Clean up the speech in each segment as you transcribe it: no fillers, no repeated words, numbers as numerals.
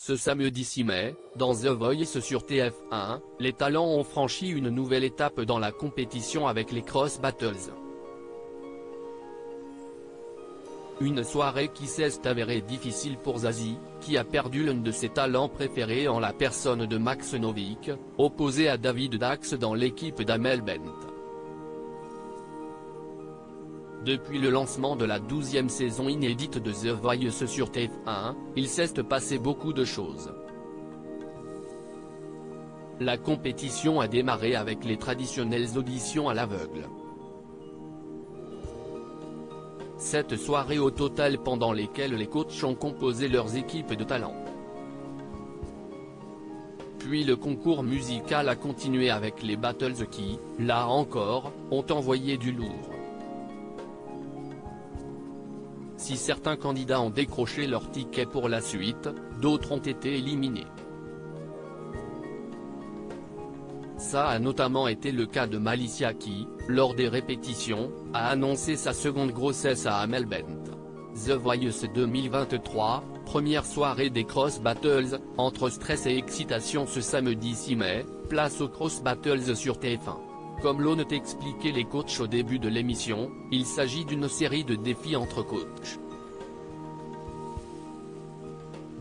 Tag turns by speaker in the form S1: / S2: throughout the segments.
S1: Ce samedi 6 mai, dans The Voice sur TF1, les talents ont franchi une nouvelle étape dans la compétition avec les Cross Battles. Une soirée qui s'est avérée difficile pour Zazie, qui a perdu l'un de ses talents préférés en la personne de Max Novick, opposé à David Dax dans l'équipe d'Amel Bent. Depuis le lancement de la 12e saison inédite de The Voice sur TF1, il s'est passé beaucoup de choses. La compétition a démarré avec les traditionnelles auditions à l'aveugle. 7 soirées au total pendant lesquelles les coachs ont composé leurs équipes de talents. Puis le concours musical a continué avec les battles qui, là encore, ont envoyé du lourd. Si certains candidats ont décroché leur ticket pour la suite, d'autres ont été éliminés. Ça a notamment été le cas de Malicia qui, lors des répétitions, a annoncé sa seconde grossesse à Amel Bent. The Voice 2023, première soirée des Cross Battles, entre stress et excitation ce samedi 6 mai, place aux Cross Battles sur TF1. Comme l'ont expliqué les coachs au début de l'émission, il s'agit d'une série de défis entre coachs.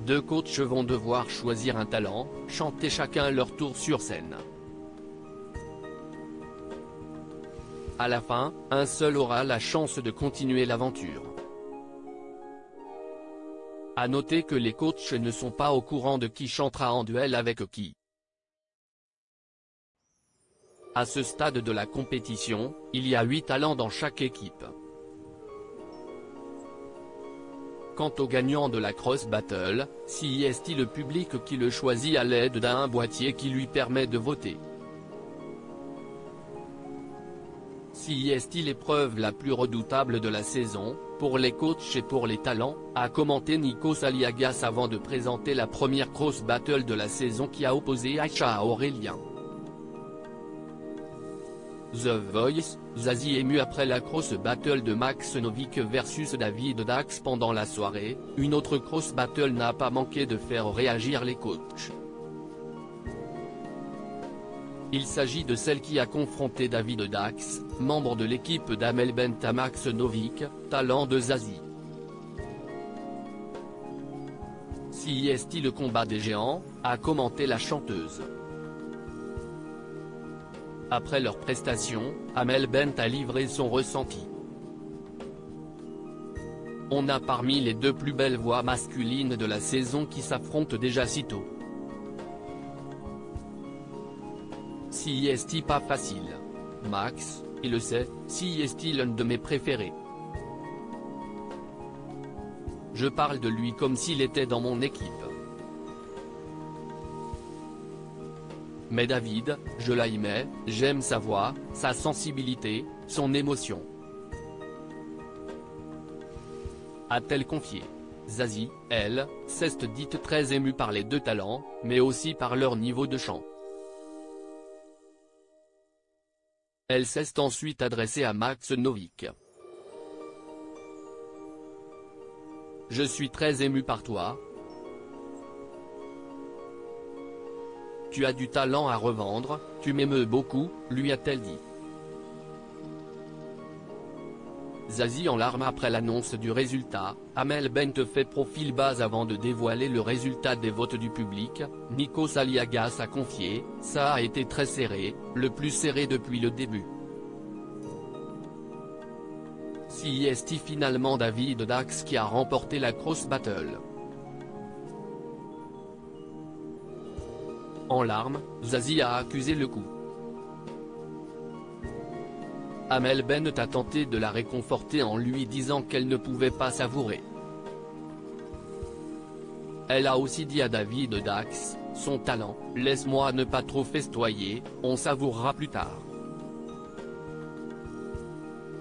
S1: 2 coachs vont devoir choisir un talent, chanter chacun leur tour sur scène. À la fin, un seul aura la chance de continuer l'aventure. À noter que les coachs ne sont pas au courant de qui chantera en duel avec qui. À ce stade de la compétition, il y a 8 talents dans chaque équipe. Quant au gagnant de la Cross Battle, c'est le public qui le choisit à l'aide d'un boîtier qui lui permet de voter. C'est l'épreuve la plus redoutable de la saison, pour les coachs et pour les talents, a commenté Nikos Aliagas avant de présenter la première Cross Battle de la saison qui a opposé Aïcha à Aurélien. The Voice, Zazie ému après la Cross Battle de Max Novick versus David Dax pendant la soirée, une autre Cross Battle n'a pas manqué de faire réagir les coachs. Il s'agit de celle qui a confronté David Dax, membre de l'équipe d'Amel Bent à Max Novick, talent de Zazie. C'est le combat des géants, a commenté la chanteuse. Après leur prestation, Amel Bent a livré son ressenti. On a parmi les 2 plus belles voix masculines de la saison qui s'affrontent déjà si tôt. C'est pas facile. Max, il le sait, c'est l'un de mes préférés. Je parle de lui comme s'il était dans mon équipe. Mais David, je l'aimais, j'aime sa voix, sa sensibilité, son émotion. A-t-elle confié. Zazie, elle, s'est dite très émue par les 2 talents, mais aussi par leur niveau de chant. Elle s'est ensuite adressée à Max Novick. Je suis très émue par toi. Tu as du talent à revendre, tu m'émeus beaucoup, lui a-t-elle dit. Zazie en larmes après l'annonce du résultat, Amel Bent fait profil bas avant de dévoiler le résultat des votes du public, Nikos Aliagas a confié, ça a été très serré, le plus serré depuis le début. C'est finalement David Dax qui a remporté la Cross Battle. En larmes, Zazie a accusé le coup. Amel Bent a tenté de la réconforter en lui disant qu'elle ne pouvait pas savourer. Elle a aussi dit à David Dax, son talent, laisse-moi ne pas trop festoyer, on savourera plus tard.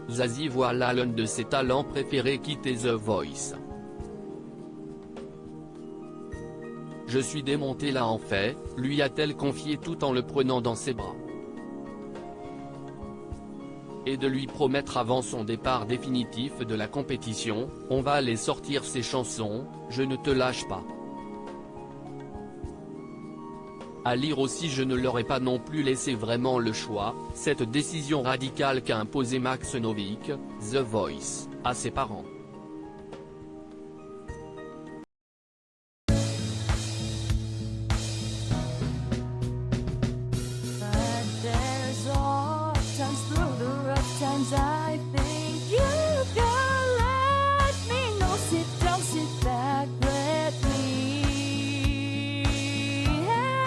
S1: Zazie voit là l'un de ses talents préférés quitter The Voice. Je suis démontée là en fait, lui a-t-elle confié tout en le prenant dans ses bras. Et de lui promettre avant son départ définitif de la compétition, on va aller sortir ces chansons, je ne te lâche pas. À lire aussi, je ne leur ai pas non plus laissé vraiment le choix, cette décision radicale qu'a imposée Max Novick, The Voice, à ses parents.
S2: I think you can let me know. Sit down, sit back, let me help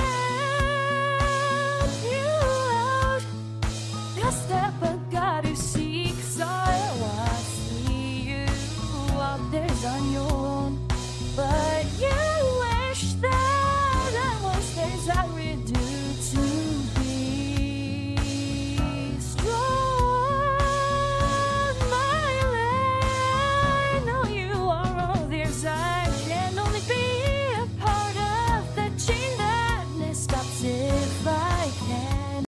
S2: you out. Just step, I got to see.